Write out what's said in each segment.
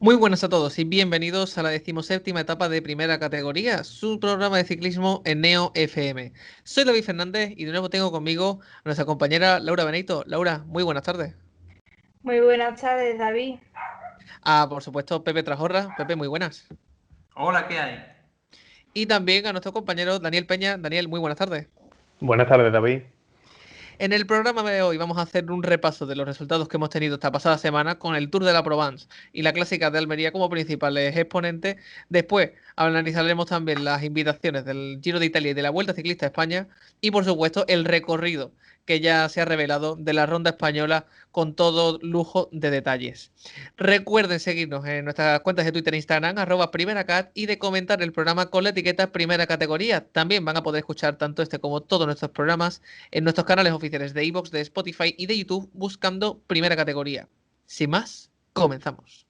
Muy buenas a todos y bienvenidos a la 17ª etapa de Primera Categoría, su programa de ciclismo en Neo FM. Soy David Fernández y de nuevo tengo conmigo a nuestra compañera Laura Benito. Laura, muy buenas tardes. Muy buenas tardes, David. Por supuesto, Pepe Trajorra. Pepe, muy buenas. Hola, ¿qué hay? Y también a nuestro compañero Daniel Peña. Daniel, muy buenas tardes. Buenas tardes, David. En el programa de hoy vamos a hacer un repaso de los resultados que hemos tenido esta pasada semana con el Tour de la Provence y la Clásica de Almería como principales exponentes. Después analizaremos también las invitaciones del Giro de Italia y de la Vuelta Ciclista a España y por supuesto el recorrido que ya se ha revelado de la Ronda Española con todo lujo de detalles. Recuerden seguirnos en nuestras cuentas de Twitter e Instagram, @primeracat, y de comentar el programa con la etiqueta Primera Categoría. También van a poder escuchar tanto este como todos nuestros programas en nuestros canales oficiales de iVoox, de Spotify y de YouTube buscando Primera Categoría. Sin más, comenzamos.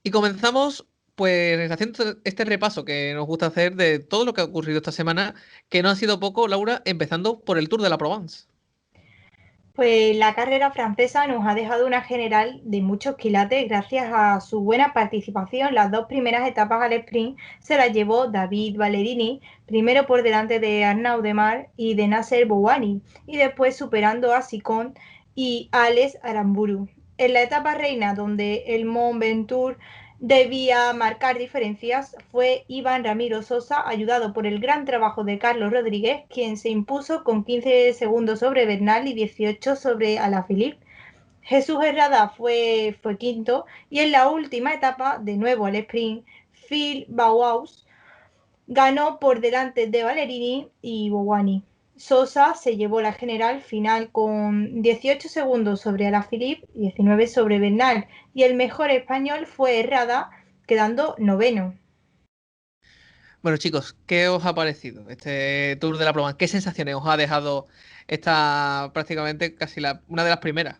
Y comenzamos pues haciendo este repaso que nos gusta hacer de todo lo que ha ocurrido esta semana, que no ha sido poco, Laura, empezando por el Tour de la Provence. Pues la carrera francesa nos ha dejado una general de muchos quilates gracias a su buena participación. Las dos primeras etapas al sprint se las llevó David Ballerini, primero por delante de Arnaud Demar y de Nasser Bouhanni, y después superando a Sicón y Alex Aramburu. En la etapa reina, donde el Mont Ventoux debía marcar diferencias, fue Iván Ramiro Sosa, ayudado por el gran trabajo de Carlos Rodríguez, quien se impuso con 15 segundos sobre Bernal y 18 sobre Alaphilippe. Jesús Herrada fue quinto y en la última etapa, de nuevo al sprint, Phil Bauhaus ganó por delante de Ballerini y Bouhanni. Sosa se llevó la general final con 18 segundos sobre Alaphilippe, 19 sobre Bernal, y el mejor español fue Herrada, quedando noveno. Bueno, chicos, ¿qué os ha parecido este Tour de la Provence? ¿Qué sensaciones os ha dejado esta prácticamente casi una de las primeras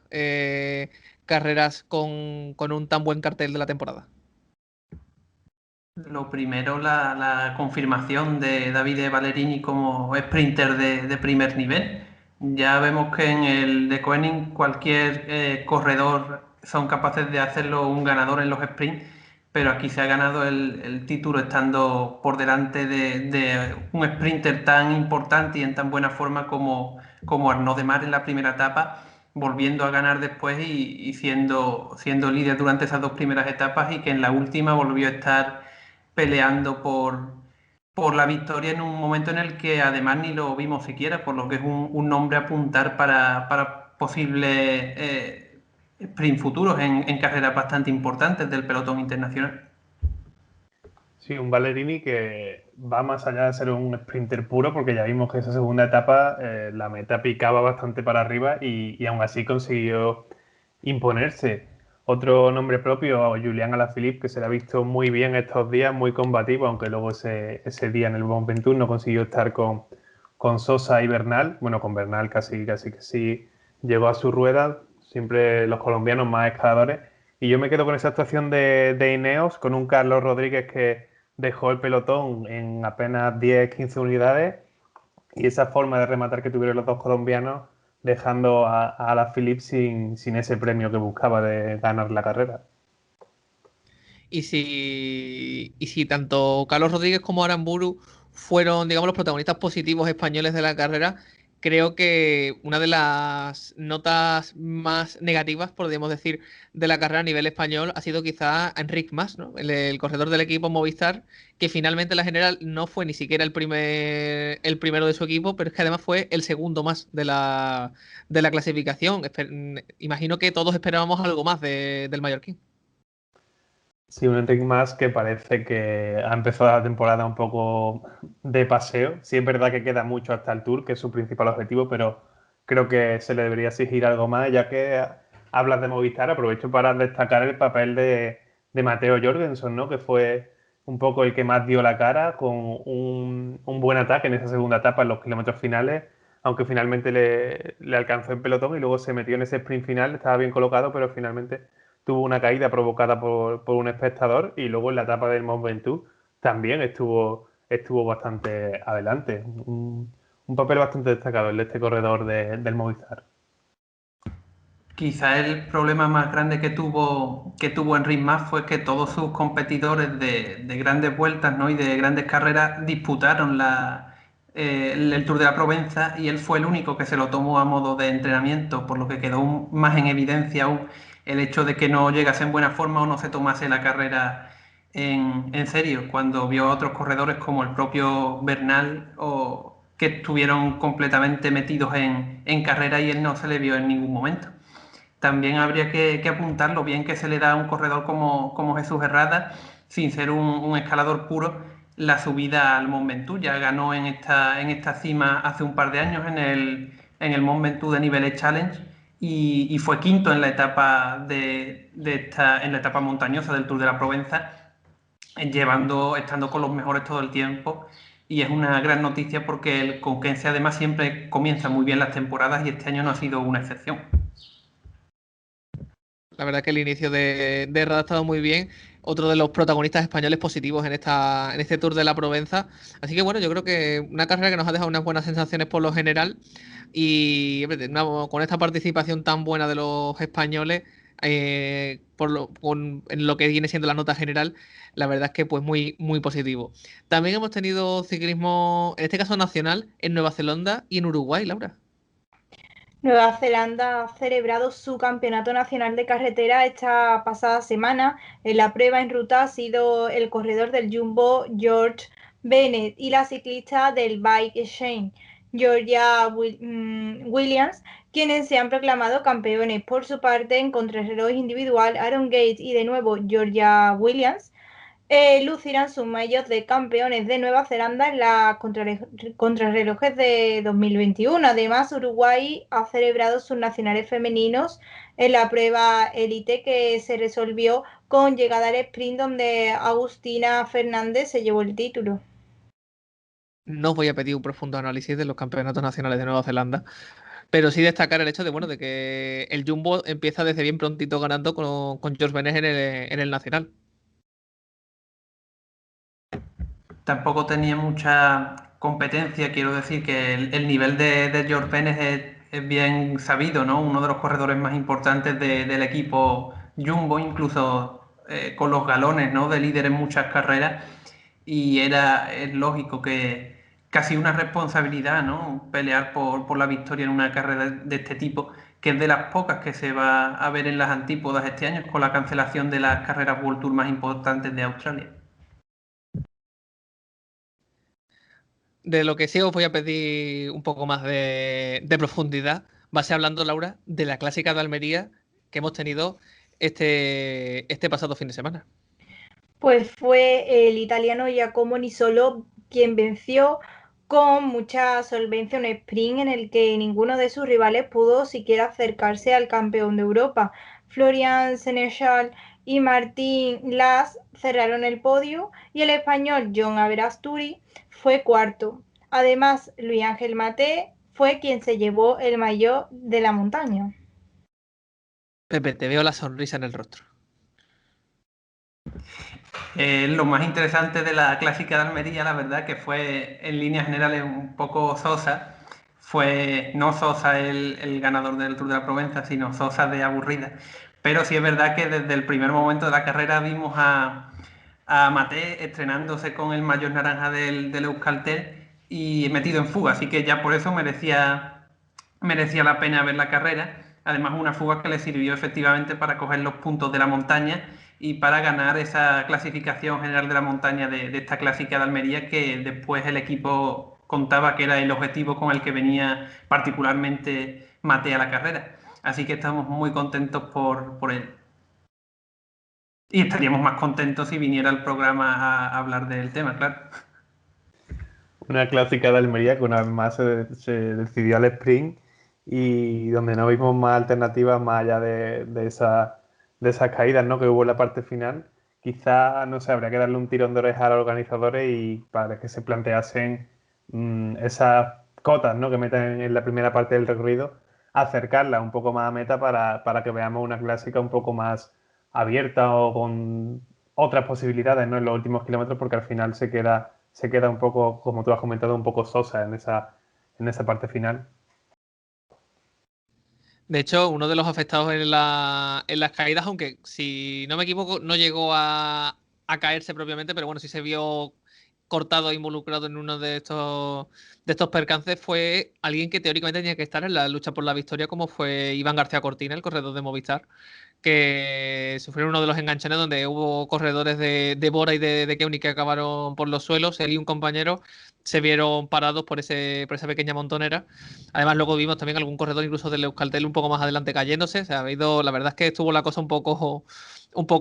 carreras con un tan buen cartel de la temporada? Lo primero, la confirmación de Davide Ballerini como sprinter de primer nivel. Ya vemos que en el de Koenig cualquier corredor son capaces de hacerlo un ganador en los sprints, pero aquí se ha ganado el título estando por delante de un sprinter tan importante y en tan buena forma como Arnaud Demar en la primera etapa, volviendo a ganar después y siendo líder durante esas dos primeras etapas, y que en la última volvió a estar peleando por la victoria en un momento en el que además ni lo vimos siquiera, por lo que es un nombre a apuntar para posibles sprint futuros en carreras bastante importantes del pelotón internacional. Sí, un Ballerini que va más allá de ser un sprinter puro, porque ya vimos que esa segunda etapa la meta picaba bastante para arriba y aún así consiguió imponerse. Otro nombre propio, Julián Alaphilippe, que se le ha visto muy bien estos días, muy combativo, aunque luego ese día en el Mont Ventoux no consiguió estar con Sosa y Bernal. Bueno, con Bernal casi que sí llegó a su rueda, siempre los colombianos más escaladores. Y yo me quedo con esa actuación de Ineos, con un Carlos Rodríguez que dejó el pelotón en apenas 10-15 unidades, y esa forma de rematar que tuvieron los dos colombianos, dejando a Alaphilippe sin ese premio que buscaba de ganar la carrera. Y si tanto Carlos Rodríguez como Aramburu fueron, digamos, los protagonistas positivos españoles de la carrera, creo que una de las notas más negativas, podríamos decir, de la carrera a nivel español ha sido quizá Enric Mas, ¿no? El corredor del equipo Movistar, que finalmente en la general no fue ni siquiera el primero de su equipo, pero es que además fue el segundo más de la clasificación. Imagino que todos esperábamos algo más del mallorquín. Sí, un Enric Mas que parece que ha empezado la temporada un poco de paseo. Sí, es verdad que queda mucho hasta el Tour, que es su principal objetivo, pero creo que se le debería exigir algo más. Ya que hablas de Movistar, aprovecho para destacar el papel de Matteo Jorgensen, ¿no? Que fue un poco el que más dio la cara, con un buen ataque en esa segunda etapa, en los kilómetros finales, aunque finalmente le alcanzó el pelotón y luego se metió en ese sprint final. Estaba bien colocado, pero finalmente tuvo una caída provocada por un espectador, y luego en la etapa del Mont Ventoux también estuvo bastante adelante. Un papel bastante destacado el de este corredor del Movistar. Quizá el problema más grande que tuvo Enric Mas fue que todos sus competidores de grandes vueltas, ¿no? y de grandes carreras disputaron el Tour de la Provenza y él fue el único que se lo tomó a modo de entrenamiento, por lo que quedó más en evidencia aún el hecho de que no llegase en buena forma o no se tomase la carrera en serio, cuando vio a otros corredores como el propio Bernal o que estuvieron completamente metidos en carrera y él no se le vio en ningún momento. También habría que apuntar lo bien que se le da a un corredor como Jesús Herrada, sin ser un escalador puro, la subida al Mont Ventoux. Ya ganó en esta cima hace un par de años en el Mont Ventoux de Nivelles Challenge y fue quinto en la etapa en la etapa montañosa del Tour de la Provenza, estando con los mejores todo el tiempo. Y es una gran noticia porque el conquense además siempre comienza muy bien las temporadas y este año no ha sido una excepción. La verdad que el inicio de Herrada ha estado muy bien. Otro de los protagonistas españoles positivos en este Tour de la Provenza. Así que bueno, yo creo que una carrera que nos ha dejado unas buenas sensaciones por lo general. Y hombre, con esta participación tan buena de los españoles, en lo que viene siendo la nota general, la verdad es que pues muy, muy positivo. También hemos tenido ciclismo, en este caso nacional, en Nueva Zelanda y en Uruguay, Laura. Nueva Zelanda ha celebrado su campeonato nacional de carretera esta pasada semana. En la prueba en ruta ha sido el corredor del Jumbo, George Bennett, y la ciclista del Bike Exchange, Georgia Williams, quienes se han proclamado campeones. Por su parte, en contrarreloj individual, Aaron Gates y de nuevo Georgia Williams lucirán sus mallos de campeones de Nueva Zelanda en la contrarrelojes de 2021. Además, Uruguay ha celebrado sus nacionales femeninos en la prueba élite que se resolvió con llegada al sprint donde Agustina Fernández se llevó el título. No os voy a pedir un profundo análisis de los campeonatos nacionales de Nueva Zelanda, pero sí destacar el hecho de, bueno, de que el Jumbo empieza desde bien prontito ganando con George Bennett en el Nacional. Tampoco tenía mucha competencia, quiero decir que el nivel de George Bennett es bien sabido, ¿no? Uno de los corredores más importantes del equipo Jumbo, incluso con los galones, ¿no? De líder en muchas carreras, y es lógico que casi una responsabilidad, ¿no? Pelear por la victoria en una carrera de este tipo, que es de las pocas que se va a ver en las antípodas este año, con la cancelación de las carreras World Tour más importantes de Australia. De lo que sí os voy a pedir un poco más de profundidad, va a ser hablando, Laura, de la clásica de Almería que hemos tenido este pasado fin de semana. Pues fue el italiano Giacomo Nisolo quien venció con mucha solvencia un sprint en el que ninguno de sus rivales pudo siquiera acercarse al campeón de Europa. Florian Senechal y Martín Las cerraron el podio y el español John Averasturi fue cuarto. Además, Luis Ángel Maté fue quien se llevó el maillot de la montaña. Pepe, te veo la sonrisa en el rostro. Lo más interesante de la clásica de Almería, la verdad, que fue en líneas generales un poco sosa. Fue no Sosa el ganador del Tour de la Provenza, sino Sosa de aburrida. Pero sí es verdad que desde el primer momento de la carrera vimos a Maté estrenándose con el maillot naranja del Euskaltel y metido en fuga. Así que ya por eso merecía la pena ver la carrera. Además, una fuga que le sirvió efectivamente para coger los puntos de la montaña y para ganar esa clasificación general de la montaña de esta clásica de Almería, que después el equipo contaba que era el objetivo con el que venía particularmente Mate a la carrera. Así que estamos muy contentos por él. Y estaríamos más contentos si viniera al programa a hablar del tema, claro. Una clásica de Almería que una vez más se decidió al sprint y donde no vimos más alternativas más allá de esas caídas, ¿no? que hubo en la parte final. Quizá, no sé, habría que darle un tirón de oreja a los organizadores y para que se planteasen esas cotas, ¿no? que meten en la primera parte del recorrido, acercarla un poco más a meta para que veamos una clásica un poco más abierta o con otras posibilidades, ¿no? en los últimos kilómetros, porque al final se queda un poco, como tú has comentado, un poco sosa en esa parte final. De hecho, uno de los afectados en las caídas, aunque si no me equivoco, no llegó a caerse propiamente, pero bueno, sí se vio cortado e involucrado en uno de estos percances, fue alguien que teóricamente tenía que estar en la lucha por la victoria, como fue Iván García Cortina, el corredor de Movistar, que sufrieron uno de los enganchones donde hubo corredores de Bora y de Keuni que acabaron por los suelos. Él y un compañero se vieron parados por esa pequeña montonera. Además, luego vimos también algún corredor incluso del Euskaltel un poco más adelante cayéndose. O sea, la verdad es que estuvo la cosa un poco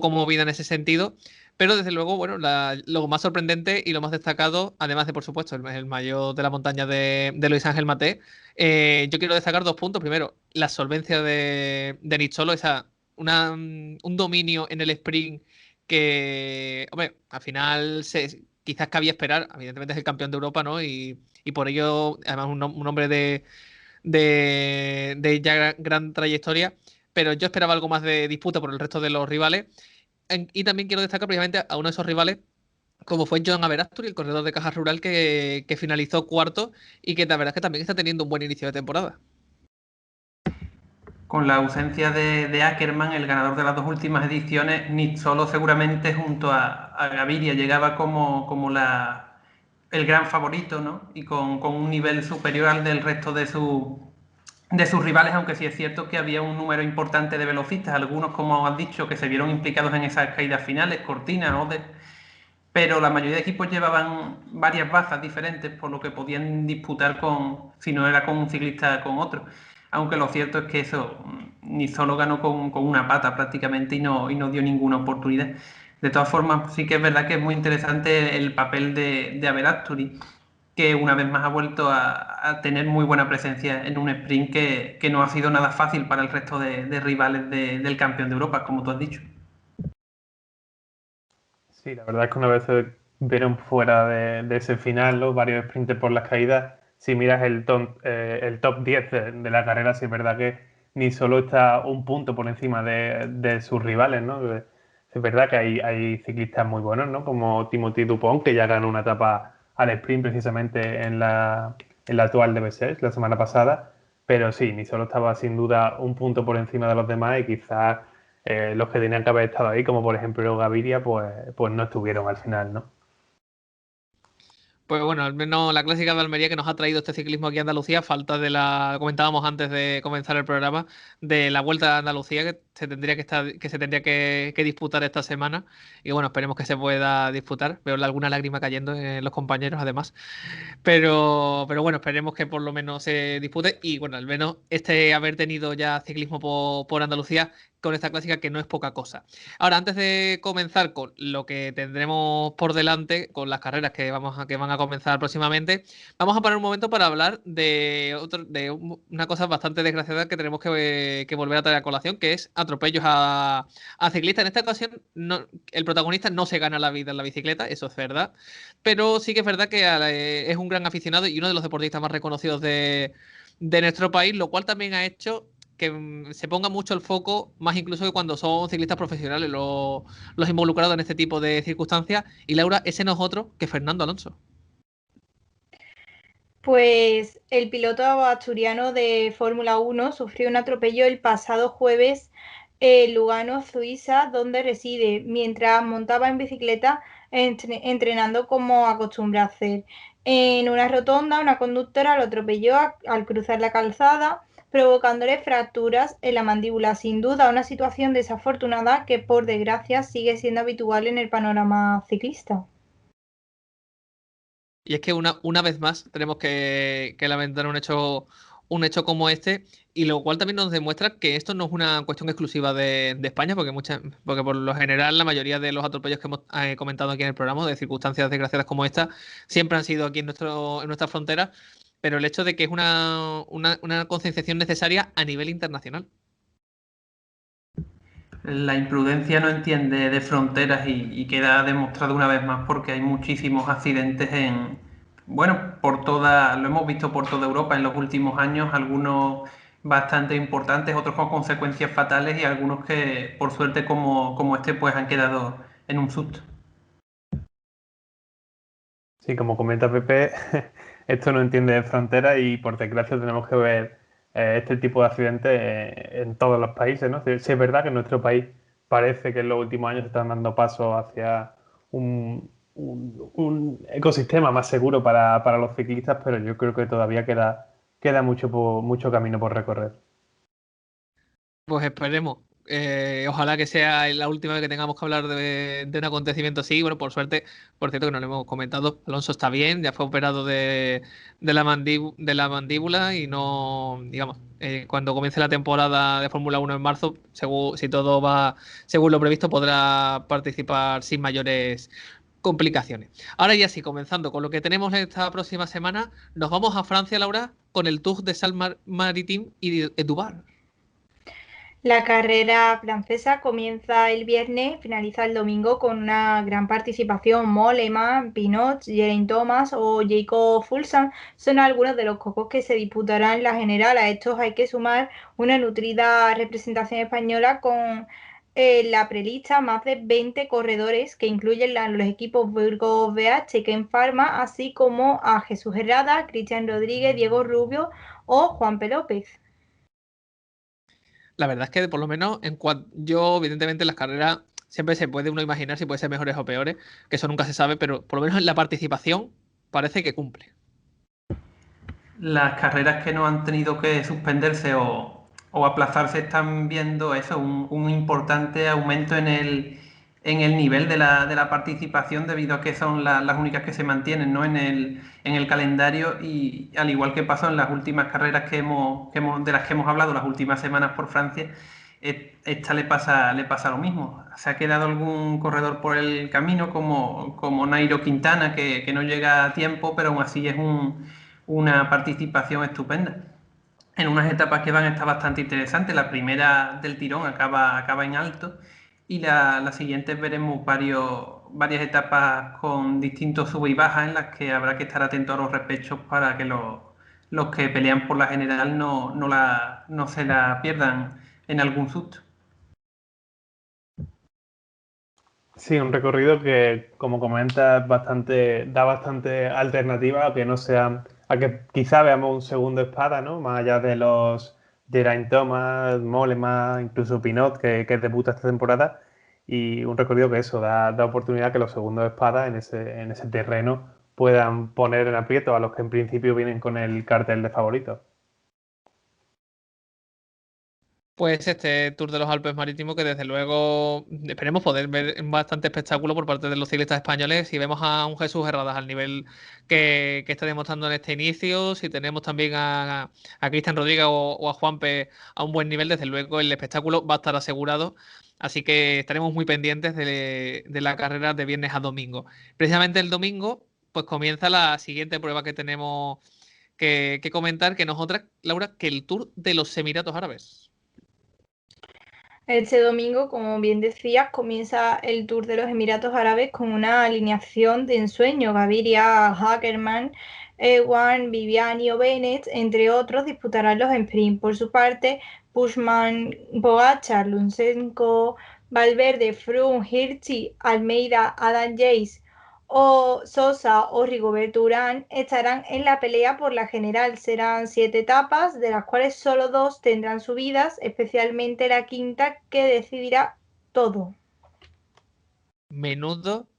movida en ese sentido. Pero desde luego, bueno, lo más sorprendente y lo más destacado, además de, por supuesto, el mayor de la montaña de Luis Ángel Maté, yo quiero destacar 2 puntos. Primero, la solvencia de Nizzolo, un dominio en el sprint que, hombre, al final quizás cabía esperar. Evidentemente es el campeón de Europa, ¿no? Y por ello, además, un hombre de ya gran trayectoria. Pero yo esperaba algo más de disputa por el resto de los rivales. Y también quiero destacar precisamente a uno de esos rivales, como fue Joan Averasturi, el corredor de Caja Rural, que finalizó cuarto y que la verdad es que también está teniendo un buen inicio de temporada. Con la ausencia de Ackermann, el ganador de las 2 últimas ediciones, Nizzolo seguramente junto a Gaviria llegaba como el gran favorito, ¿no? Y con un nivel superior al del resto de sus rivales, aunque sí es cierto que había un número importante de velocistas, algunos, como has dicho, que se vieron implicados en esas caídas finales, Cortina, Ode, pero la mayoría de equipos llevaban varias bazas diferentes, por lo que podían disputar si no era con un ciclista, con otro. Aunque lo cierto es que eso, ni solo ganó con una pata prácticamente y no dio ninguna oportunidad. De todas formas, sí que es verdad que es muy interesante el papel de Averasturi, que una vez más ha vuelto a tener muy buena presencia en un sprint que no ha sido nada fácil para el resto de rivales del campeón de Europa, como tú has dicho. Sí, la verdad es que una vez se vieron fuera de ese final los varios sprinters por las caídas, si miras el top 10 de la carrera, sí es verdad que ni solo está un punto por encima de sus rivales, ¿no? Es verdad que hay ciclistas muy buenos, ¿no? Como Timothy Dupont, que ya ganó una etapa al sprint precisamente en la actual de B6 la semana pasada, pero sí, ni solo estaba sin duda un punto por encima de los demás y quizás los que tenían que haber estado ahí, como por ejemplo Gaviria, pues no estuvieron al final, ¿no? Pues bueno, al menos la clásica de Almería que nos ha traído este ciclismo aquí a Andalucía, falta comentábamos antes de comenzar el programa, de la Vuelta a Andalucía que se tendría que disputar esta semana. Y bueno, esperemos que se pueda disputar. Veo alguna lágrima cayendo en los compañeros, además. Pero bueno, esperemos que por lo menos se dispute. Y bueno, al menos haber tenido ya ciclismo por Andalucía con esta clásica que no es poca cosa. Ahora, antes de comenzar con lo que tendremos por delante, con las carreras que van a comenzar próximamente, vamos a parar un momento para hablar de una cosa bastante desgraciada que tenemos que volver a traer a colación, que es atropellos a ciclistas. En esta ocasión, el protagonista no se gana la vida en la bicicleta, eso es verdad, pero sí que es verdad que es un gran aficionado y uno de los deportistas más reconocidos de nuestro país, lo cual también ha hecho que se ponga mucho el foco, más incluso que cuando son ciclistas profesionales los involucrados en este tipo de circunstancias. Y Laura, ese no es otro que Fernando Alonso. Pues el piloto asturiano de Fórmula 1 sufrió un atropello el pasado jueves en Lugano, Suiza, donde reside, mientras montaba en bicicleta entrenando como acostumbra hacer. En una rotonda, una conductora lo atropelló al cruzar la calzada, provocándole fracturas en la mandíbula. Sin duda, una situación desafortunada que, por desgracia, sigue siendo habitual en el panorama ciclista. Y es que una vez más tenemos que lamentar un hecho como este, y lo cual también nos demuestra que esto no es una cuestión exclusiva de España, porque por lo general la mayoría de los atropellos que hemos comentado aquí en el programa, de circunstancias desgraciadas como esta, siempre han sido aquí en nuestra frontera, pero el hecho de que es una concienciación necesaria a nivel internacional. La imprudencia no entiende de fronteras y queda demostrado una vez más porque hay muchísimos accidentes lo hemos visto por toda Europa en los últimos años, algunos bastante importantes, otros con consecuencias fatales y algunos que, por suerte, como este, pues han quedado en un susto. Sí, como comenta Pepe, esto no entiende de fronteras y por desgracia tenemos que ver este tipo de accidentes en todos los países, ¿no? Sí, es verdad que en nuestro país parece que en los últimos años se están dando pasos hacia un ecosistema más seguro para los ciclistas, pero yo creo que todavía queda mucho camino por recorrer. Pues esperemos. Ojalá que sea la última vez que tengamos que hablar de un acontecimiento así. Bueno, por cierto, que no lo hemos comentado, Alonso está bien, ya fue operado de la mandíbula y no, digamos, cuando comience la temporada de Fórmula 1 en marzo, si todo va según lo previsto, podrá participar sin mayores complicaciones. Ahora ya sí, comenzando con lo que tenemos esta próxima semana, nos vamos a Francia, Laura, con el Tour de Salles-Maritime y Dubar. La carrera francesa comienza el viernes, finaliza el domingo con una gran participación. Mollema, Pinot, Geraint Thomas o Jacob Fuglsang son algunos de los cocos que se disputarán la general. A estos hay que sumar una nutrida representación española con la prelista más de 20 corredores que incluyen los equipos Burgos BH, Ken Pharma, así como a Jesús Herrada, Cristian Rodríguez, Diego Rubio o Juan P. López. La verdad es que por lo menos yo, evidentemente, en las carreras siempre se puede uno imaginar si puede ser mejores o peores, que eso nunca se sabe, pero por lo menos en la participación parece que cumple. Las carreras que no han tenido que suspenderse o aplazarse están viendo eso, un importante aumento en el nivel de la participación debido a que son las únicas que se mantienen, ¿no? En el calendario, y al igual que pasó en las últimas carreras de las que hemos hablado las últimas semanas por Francia, esta le pasa lo mismo. Se ha quedado algún corredor por el camino como Nairo Quintana que no llega a tiempo, pero aún así es una participación estupenda. En unas etapas que van a estar bastante interesantes. La primera del tirón acaba en alto y las siguientes veremos varias etapas con distintos sub y bajas en las que habrá que estar atento a los repechos para que los que pelean por la general no se la pierdan en algún susto. Sí, un recorrido que, como comentas, da bastante alternativa a que no sea, a que quizá veamos un segundo espada, ¿no? Más allá de los Geraint Thomas, Mollema, incluso Pinot, que debuta esta temporada. Y un recorrido que eso da oportunidad que los segundos espadas en ese terreno puedan poner en aprieto a los que en principio vienen con el cartel de favoritos. Pues este Tour de los Alpes Marítimos que desde luego esperemos poder ver bastante espectáculo por parte de los ciclistas españoles. Si vemos a un Jesús Herradas al nivel que está demostrando en este inicio, si tenemos también a Cristian Rodríguez o a Juanpe a un buen nivel, desde luego el espectáculo va a estar asegurado. Así que estaremos muy pendientes de la carrera de viernes a domingo. Precisamente el domingo pues comienza la siguiente prueba que tenemos que comentar, que no es otra, Laura, que el Tour de los Emiratos Árabes. Este domingo, como bien decías, comienza el Tour de los Emiratos Árabes con una alineación de ensueño. Gaviria, Hackerman, Ewan, Viviani o Bennett, entre otros, disputarán los sprint. Por su parte, Bushman, Pogačar, Lutsenko, Valverde, Froome, Hirschi, Almeida, Adam Yates o Sosa o Rigoberto Urán estarán en la pelea por la general. Serán 7 etapas, de las cuales solo 2 tendrán subidas, especialmente la quinta que decidirá todo. Menudo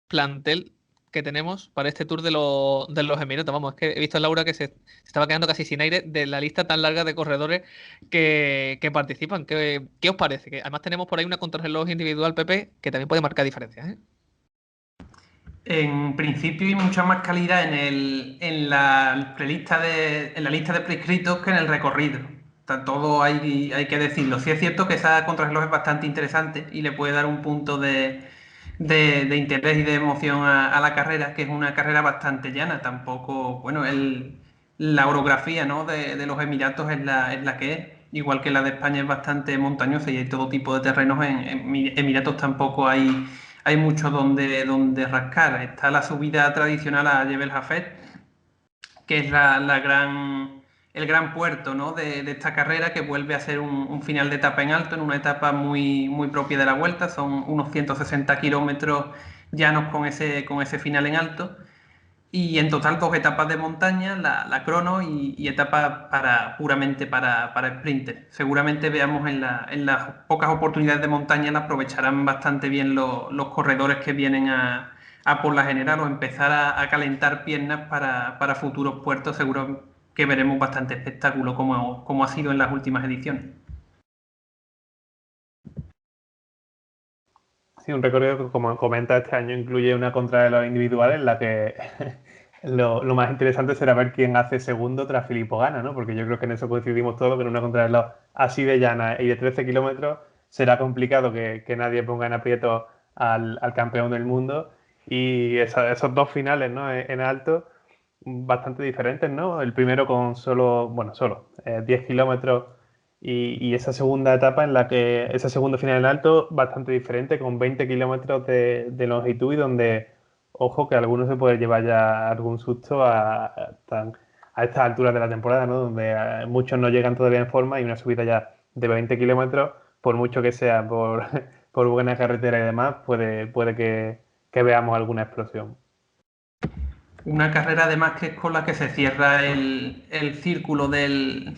plantel que tenemos para este Tour de los Emiratos. Vamos, es que he visto a Laura que se estaba quedando casi sin aire de la lista tan larga de corredores que participan. ¿Qué os parece? Que además tenemos por ahí una contrarreloj individual PP que también puede marcar diferencias, ¿eh? En principio hay mucha más calidad en la lista de prescritos que en el recorrido. Todo hay que decirlo. Sí es cierto que esa contrarreloj es bastante interesante y le puede dar un punto de interés y de emoción a la carrera, que es una carrera bastante llana. Tampoco, bueno, la orografía, ¿no? de los Emiratos es la que es. Igual que la de España es bastante montañosa y hay todo tipo de terrenos. En Emiratos tampoco hay mucho donde rascar. Está la subida tradicional a Jebel Hafez, que es el gran puerto, ¿no? de esta carrera, que vuelve a ser un final de etapa en alto, en una etapa muy, muy propia de la Vuelta. Son unos 160 kilómetros llanos con ese final en alto. Y en total 2 etapas de montaña, la crono y etapas puramente para sprinter. Seguramente veamos en las pocas oportunidades de montaña la aprovecharán bastante bien los corredores que vienen a por la general o empezar a calentar piernas para futuros puertos. Seguro que veremos bastante espectáculo como ha sido en las últimas ediciones. Sí, un recorrido que, como comenta, este año incluye una contrarreloj individual en la que lo más interesante será ver quién hace segundo tras Filippo Ganna, ¿no? Porque yo creo que en eso coincidimos todos, que en una contrarreloj así de llana y de 13 kilómetros será complicado que nadie ponga en aprieto al campeón del mundo. Y esos dos finales, ¿no? En alto, bastante diferentes, ¿no? El primero con solo 10 kilómetros y esa segunda etapa en la que, ese segundo final en alto, bastante diferente, con 20 kilómetros de longitud y donde, ojo, que algunos se puede llevar ya algún susto a estas alturas de la temporada, ¿no? Donde muchos no llegan todavía en forma y una subida ya de 20 kilómetros, por mucho que sea por, por buena carretera y demás, puede que veamos alguna explosión. Una carrera además que es con la que se cierra el círculo del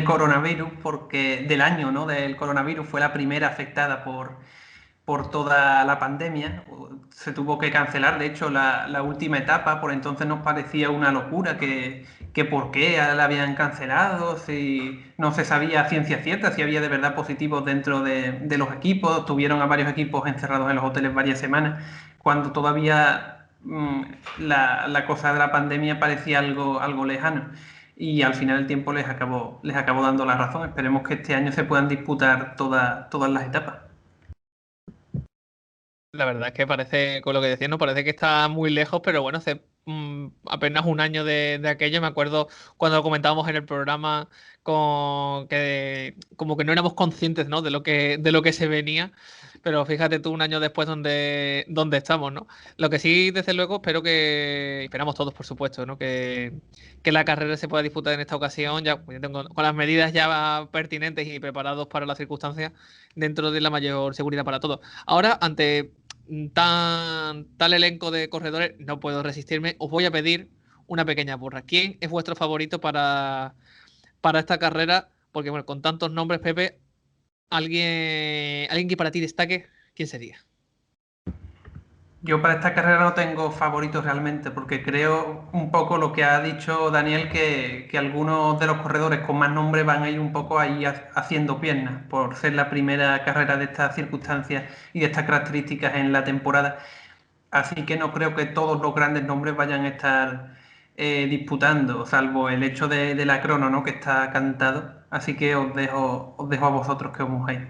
coronavirus, porque del año, ¿no? Del coronavirus fue la primera afectada por toda la pandemia. Se tuvo que cancelar, de hecho, la última etapa. Por entonces nos parecía una locura que por qué la habían cancelado, si no se sabía a ciencia cierta si había de verdad positivos dentro de los equipos. Tuvieron a varios equipos encerrados en los hoteles varias semanas, cuando todavía la cosa de la pandemia parecía algo lejano. Y al final el tiempo les acabó dando la razón. Esperemos que este año se puedan disputar todas las etapas. La verdad es que parece, con lo que decías, no parece que está muy lejos, pero bueno, hace apenas un año de aquello. Me acuerdo cuando lo comentábamos en el programa con que como que no éramos conscientes, ¿no? de lo que se venía. Pero fíjate tú un año después donde estamos, ¿no? Lo que sí, desde luego, esperamos todos, por supuesto, ¿no? Que la carrera se pueda disputar en esta ocasión, ya pues, con las medidas ya pertinentes y preparados para las circunstancias, dentro de la mayor seguridad para todos. Ahora, ante tal elenco de corredores, no puedo resistirme. Os voy a pedir una pequeña burra. ¿Quién es vuestro favorito para esta carrera? Porque, bueno, con tantos nombres, Pepe, alguien que para ti destaque, ¿quién sería? Yo para esta carrera no tengo favoritos realmente, porque creo un poco lo que ha dicho Daniel, que algunos de los corredores con más nombre van a ir un poco ahí haciendo piernas, por ser la primera carrera de estas circunstancias y de estas características en la temporada. Así que no creo que todos los grandes nombres vayan a estar disputando, salvo el hecho de la crono, ¿no? Que está cantado. Así que os dejo a vosotros que os mojéis.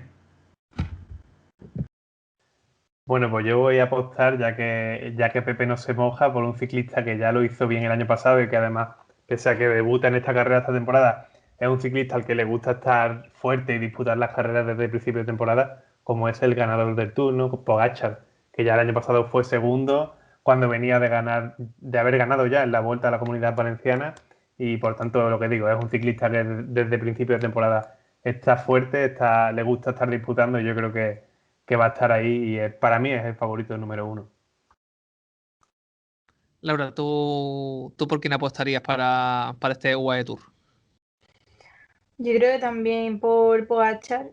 Bueno, pues yo voy a apostar, ya que Pepe no se moja, por un ciclista que ya lo hizo bien el año pasado y que además, pese a que debuta en esta carrera esta temporada, es un ciclista al que le gusta estar fuerte y disputar las carreras desde el principio de temporada, como es el ganador del Tour, ¿no? Pogačar, que ya el año pasado fue segundo cuando venía de haber ganado ya en la Vuelta a la Comunidad Valenciana y por tanto lo que digo, es un ciclista que desde el principio de temporada está fuerte, le gusta estar disputando y yo creo que va a estar ahí y para mí es el favorito número uno. Laura, ¿tú por quién apostarías para este UAE Tour? Yo creo que también por Pogačar,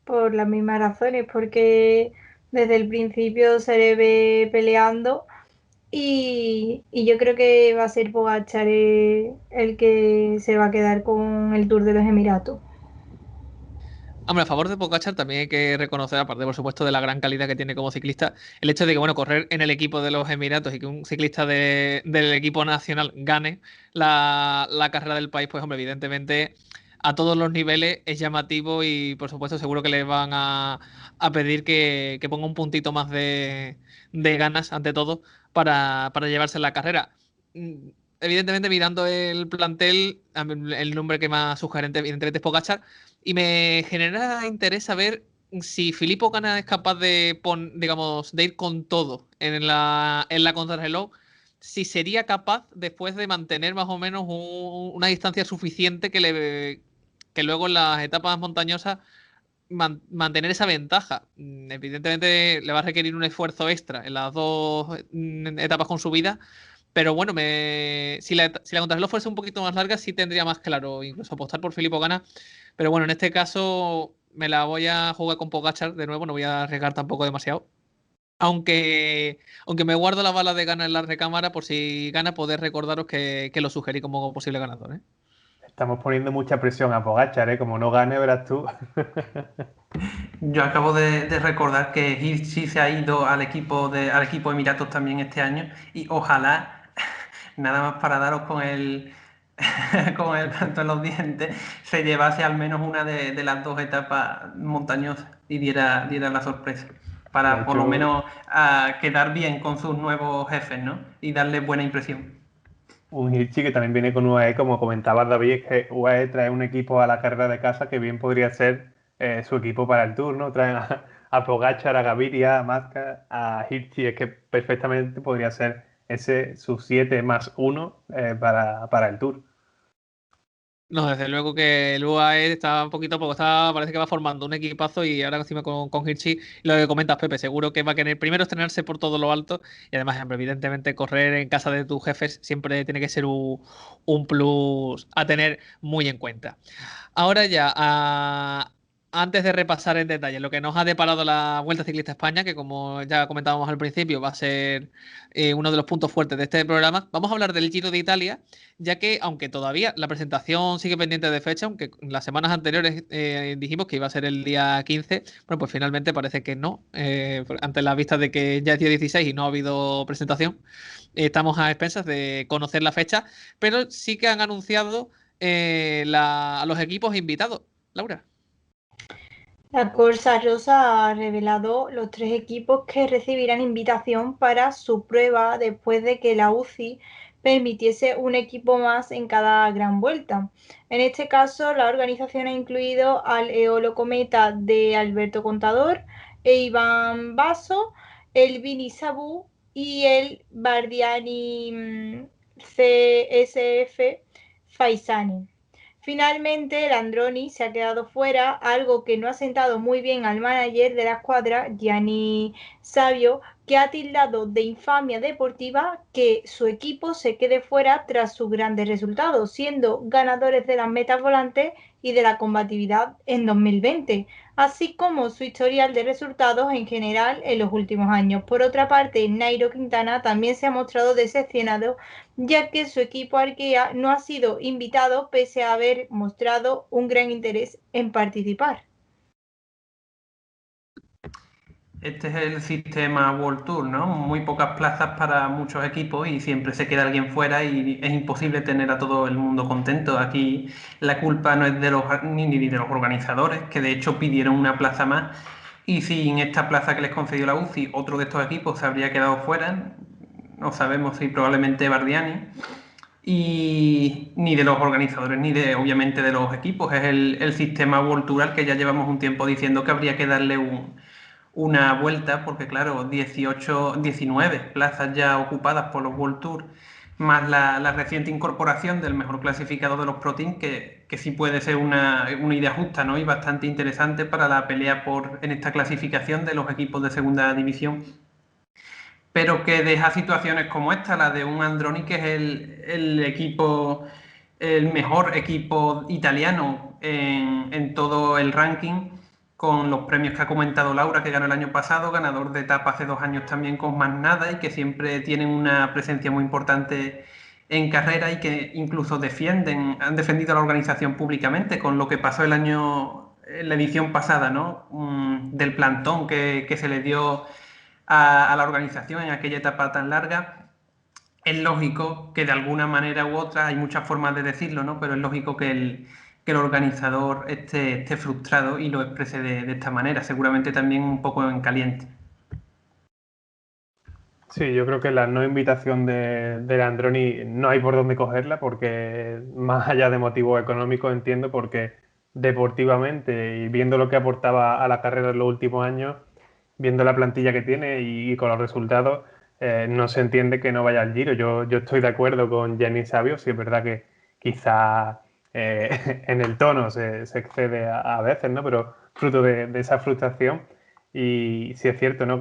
por las mismas razones, porque desde el principio se le ve peleando y yo creo que va a ser Pogačar el que se va a quedar con el Tour de los Emiratos. Hombre, a favor de Pogačar también hay que reconocer, aparte por supuesto de la gran calidad que tiene como ciclista, el hecho de que, bueno, correr en el equipo de los Emiratos y que un ciclista del equipo nacional gane la carrera del país, pues hombre, evidentemente a todos los niveles es llamativo y por supuesto seguro que le van a pedir que ponga un puntito más de ganas ante todo para llevarse la carrera. Mm, Evidentemente mirando el plantel, el nombre que más sugerente evidentemente es Pogačar, y me genera interés saber si Filippo Ganna es capaz digamos, de ir con todo en la contrarreloj, si sería capaz después de mantener más o menos una distancia suficiente que luego en las etapas montañosas mantener esa ventaja. Evidentemente le va a requerir un esfuerzo extra en las dos etapas con subida, Pero bueno, si la contrarreloj fuese un poquito más larga, sí tendría más claro, incluso apostar por Filippo Ganna. Pero bueno, en este caso me la voy a jugar con Pogačar de nuevo, no voy a arriesgar tampoco demasiado. Aunque me guardo la bala de Ganna en la recámara por si gana, poder recordaros que lo sugerí como posible ganador, ¿eh? Estamos poniendo mucha presión a Pogačar, ¿eh? Como no gane, verás tú. Yo acabo de recordar que Hirschi se ha ido al equipo Emiratos también este año y ojalá, nada más para daros con el, con el canto en los dientes, se llevase al menos una de las dos etapas montañosas y diera la sorpresa. De Para por lo hecho, menos quedar bien con sus nuevos jefes, ¿no? Y darle buena impresión. un Hirschi que también viene con UAE, como comentabas, David, es que UAE trae un equipo a la carrera de casa que bien podría ser su equipo para el Tour, ¿no? Traen a Pogačar, a Gaviria, a Mazka, a Hirschi, es que perfectamente podría ser ese su 7+1 para el Tour. No, desde luego que el UAE está un poquito, porque parece que va formando un equipazo y ahora encima con Hirschi, y lo que comentas, Pepe, seguro que va a querer primero estrenarse por todo lo alto y además, hombre, evidentemente, correr en casa de tus jefes siempre tiene que ser un plus a tener muy en cuenta. Ahora ya, antes de repasar en detalle lo que nos ha deparado la Vuelta Ciclista a España, que como ya comentábamos al principio va a ser uno de los puntos fuertes de este programa, vamos a hablar del Giro de Italia, ya que aunque todavía la presentación sigue pendiente de fecha, aunque las semanas anteriores dijimos que iba a ser el día 15, bueno, pues finalmente parece que no, ante la vista de que ya es día 16 y no ha habido presentación, estamos a expensas de conocer la fecha, pero sí que han anunciado a los equipos invitados. Laura. La Corsa Rosa ha revelado los 3 equipos que recibirán invitación para su prueba después de que la UCI permitiese un equipo más en cada gran vuelta. En este caso, la organización ha incluido al Eolo Cometa de Alberto Contador e Iván Basso, el Vini Sabú y el Bardiani CSF Faisani. Finalmente, el Androni se ha quedado fuera, algo que no ha sentado muy bien al manager de la escuadra, Gianni Savio, que ha tildado de infamia deportiva que su equipo se quede fuera tras sus grandes resultados, siendo ganadores de las metas volantes y de la combatividad en 2020, así como su historial de resultados en general en los últimos años. Por otra parte, Nairo Quintana también se ha mostrado decepcionado, ya que su equipo Arkea no ha sido invitado pese a haber mostrado un gran interés en participar. Este es el sistema World Tour, ¿no? Muy pocas plazas para muchos equipos y siempre se queda alguien fuera y es imposible tener a todo el mundo contento. Aquí la culpa no es de ni de los organizadores, que de hecho pidieron una plaza más y sin esta plaza que les concedió la UCI, otro de estos equipos se habría quedado fuera. No sabemos si probablemente Bardiani. Y ni de los organizadores ni de obviamente de los equipos. Es el sistema World Tour al que ya llevamos un tiempo diciendo que habría que darle una vuelta, porque claro, 19 plazas ya ocupadas por los World Tour, más la reciente incorporación del mejor clasificado de los Pro Team, que sí puede ser una idea justa, ¿no? Y bastante interesante para la pelea en esta clasificación de los equipos de segunda división, pero que deja situaciones como esta, la de un Androni, que es el mejor equipo italiano en todo el ranking, con los premios que ha comentado Laura, que ganó el año pasado, ganador de etapa hace 2 años también con más nada, y que siempre tienen una presencia muy importante en carrera y que incluso han defendido a la organización públicamente, con lo que pasó en la edición pasada, ¿no? Del plantón que se le dio a la organización en aquella etapa tan larga. Es lógico que de alguna manera u otra, hay muchas formas de decirlo, ¿no? Pero es lógico que el organizador esté frustrado y lo exprese de esta manera, seguramente también un poco en caliente. Sí, yo creo que la no invitación de Androni no hay por dónde cogerla, porque más allá de motivos económicos, entiendo, porque deportivamente y viendo lo que aportaba a la carrera en los últimos años, viendo la plantilla que tiene y con los resultados, no se entiende que no vaya al Giro. Yo estoy de acuerdo con Gianni Savio, si es verdad que quizá en el tono se excede a veces, ¿no? Pero fruto de esa frustración. Y sí es cierto, ¿no?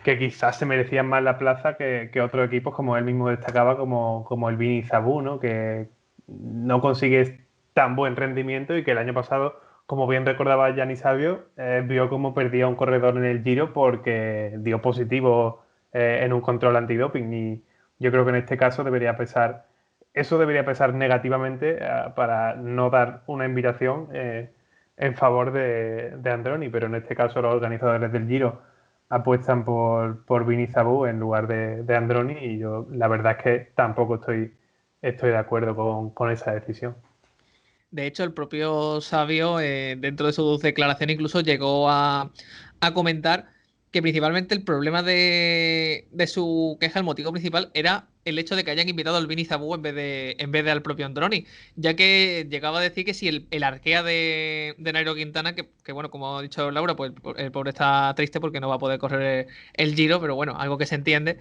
que quizás se merecían más la plaza que otros equipos, como él mismo destacaba, como el Vini Zabú, ¿no? Que no consigue tan buen rendimiento y que el año pasado, como bien recordaba Gianni Savio, vio cómo perdía un corredor en el Giro porque dio positivo en un control antidoping, y yo creo que en este caso eso debería pesar negativamente para no dar una invitación en favor de Androni, pero en este caso los organizadores del Giro apuestan por Vini Zabú en lugar de Androni, y yo la verdad es que tampoco estoy de acuerdo con esa decisión. De hecho, el propio Sabio, dentro de sus declaraciones, incluso llegó a comentar que principalmente el problema de su queja, el motivo principal, era el hecho de que hayan invitado al Vini Zabú en vez de al propio Androni, ya que llegaba a decir que si el arquea de Nairo Quintana, que bueno, como ha dicho Laura, pues el pobre está triste porque no va a poder correr el Giro, pero bueno, algo que se entiende,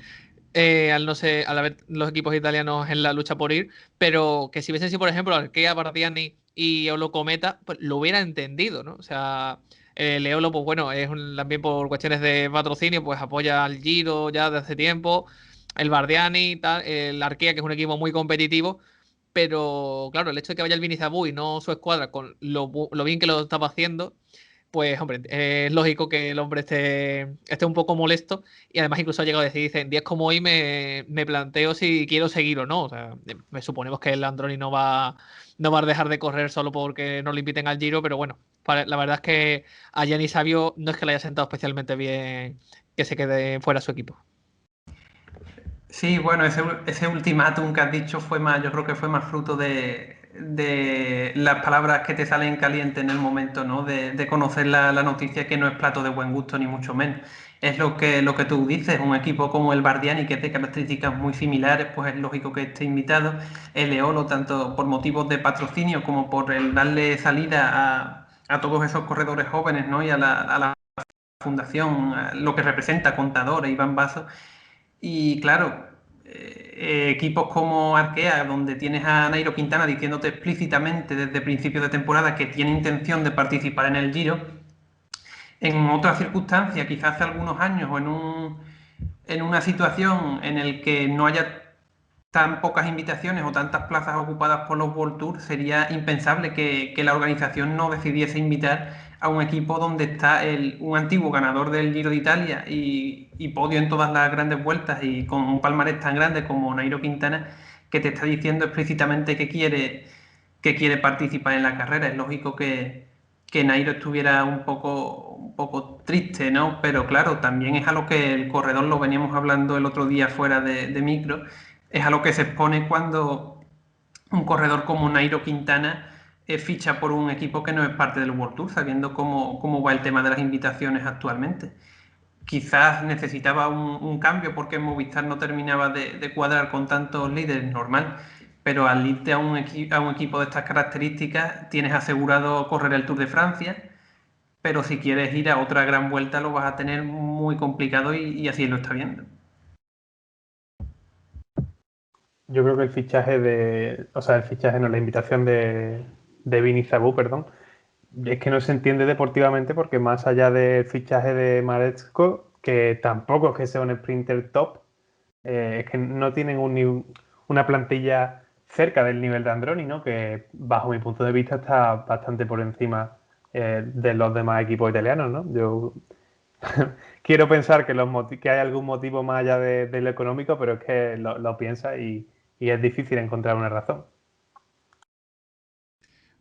al no ser, al haber los equipos italianos en la lucha por ir, pero que si hubiesen sido, por ejemplo, Arkea, Bardiani y Eolo Cometa, pues lo hubiera entendido, ¿no? O sea, el Eolo, pues bueno, también por cuestiones de patrocinio, pues apoya al Giro ya desde hace tiempo, el Bardiani, tal, el Arkea, que es un equipo muy competitivo, pero claro, el hecho de que vaya el Vini Zabú y no su escuadra, con lo bien que lo estaba haciendo, pues hombre, es lógico que el hombre esté un poco molesto, y además incluso ha llegado a decir, dice, en días como hoy me planteo si quiero seguir o no. O sea, me suponemos que el Androni no va a dejar de correr solo porque no le inviten al Giro, pero bueno, la verdad es que a Gianni Savio no es que le haya sentado especialmente bien que se quede fuera su equipo. Sí, bueno, ese ultimátum que has dicho fue más, yo creo que fue más fruto de las palabras que te salen caliente en el momento, ¿no? De conocer la noticia, que no es plato de buen gusto, ni mucho menos. Es lo que tú dices, un equipo como el Bardiani, que es de características muy similares, pues es lógico que esté invitado. El Eolo, tanto por motivos de patrocinio como por el darle salida a todos esos corredores jóvenes, ¿no? Y a la fundación, a lo que representa Contador e Iván Basso. Y claro, equipos como Arkea, donde tienes a Nairo Quintana diciéndote explícitamente desde principios de temporada que tiene intención de participar en el Giro, en otras circunstancias, quizás hace algunos años, o en una situación en la que no haya tan pocas invitaciones o tantas plazas ocupadas por los World Tour, sería impensable que la organización no decidiese invitar a un equipo donde está un antiguo ganador del Giro de Italia y podio en todas las grandes vueltas, y con un palmarés tan grande como Nairo Quintana, que te está diciendo explícitamente que quiere participar en la carrera. Es lógico que Nairo estuviera un poco triste, ¿no? Pero claro, también es a lo que el corredor, lo veníamos hablando el otro día fuera de micro, es a lo que se expone cuando un corredor como Nairo Quintana ficha por un equipo que no es parte del World Tour, sabiendo cómo va el tema de las invitaciones actualmente. Quizás necesitaba un cambio porque Movistar no terminaba de cuadrar con tantos líderes, normal, pero al irte a un equipo de estas características tienes asegurado correr el Tour de Francia, pero si quieres ir a otra gran vuelta lo vas a tener muy complicado, y así lo está viendo. Yo creo que el fichaje no, la invitación de Vini Zabú, perdón, es que no se entiende deportivamente, porque más allá del fichaje de Maresco, que tampoco es que sea un sprinter top, es que no tienen una plantilla cerca del nivel de Androni, ¿no? Que bajo mi punto de vista está bastante por encima de los demás equipos italianos, ¿no? Yo quiero pensar que hay algún motivo más allá de lo económico, pero es que lo piensa y es difícil encontrar una razón.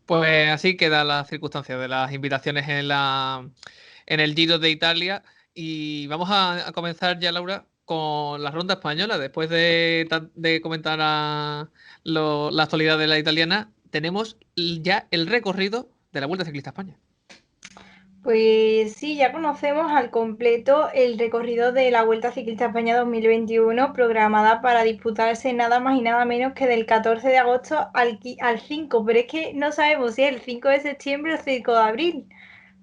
Pues así quedan las circunstancias de las invitaciones en el Giro de Italia. Y vamos a comenzar ya, Laura, con la ronda española. Después de comentar la actualidad de la italiana, tenemos ya el recorrido de la Vuelta Ciclista a España. Pues sí, ya conocemos al completo el recorrido de la Vuelta Ciclista a España 2021, programada para disputarse nada más y nada menos que del 14 de agosto al 5, pero es que no sabemos si es el 5 de septiembre o el 5 de abril,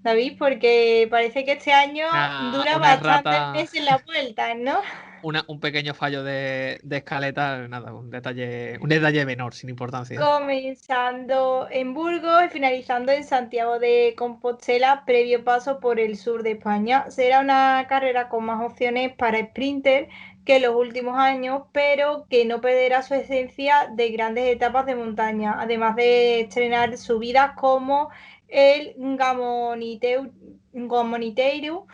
David, porque parece que este año dura Una bastantes errata. meses la vuelta, ¿no? un pequeño fallo de escaleta, nada, un detalle menor, sin importancia. Comenzando en Burgos y finalizando en Santiago de Compostela, previo paso por el sur de España. Será una carrera con más opciones para sprinter que en los últimos años, pero que no perderá su esencia de grandes etapas de montaña, además de estrenar subidas como el Gamoniteiro.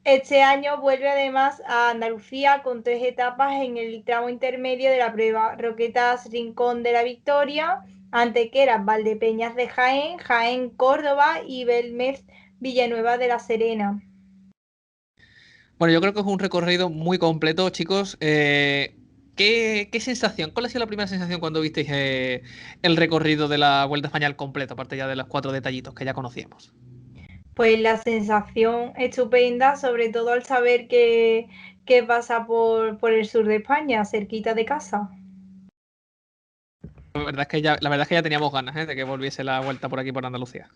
Este año vuelve además a Andalucía con 3 etapas en el tramo intermedio de la prueba: Roquetas, Rincón de la Victoria, Antequera, Valdepeñas de Jaén, Jaén, Córdoba y Belmez, Villanueva de la Serena. Bueno, yo creo que es un recorrido muy completo, chicos. ¿Qué sensación? ¿Cuál ha sido la primera sensación cuando visteis el recorrido de la Vuelta a España al completo, aparte ya de los 4 detallitos que ya conocíamos? Pues la sensación estupenda, sobre todo al saber que pasa por el sur de España, cerquita de casa. La verdad es que ya teníamos ganas, de que volviese la vuelta por aquí, por Andalucía.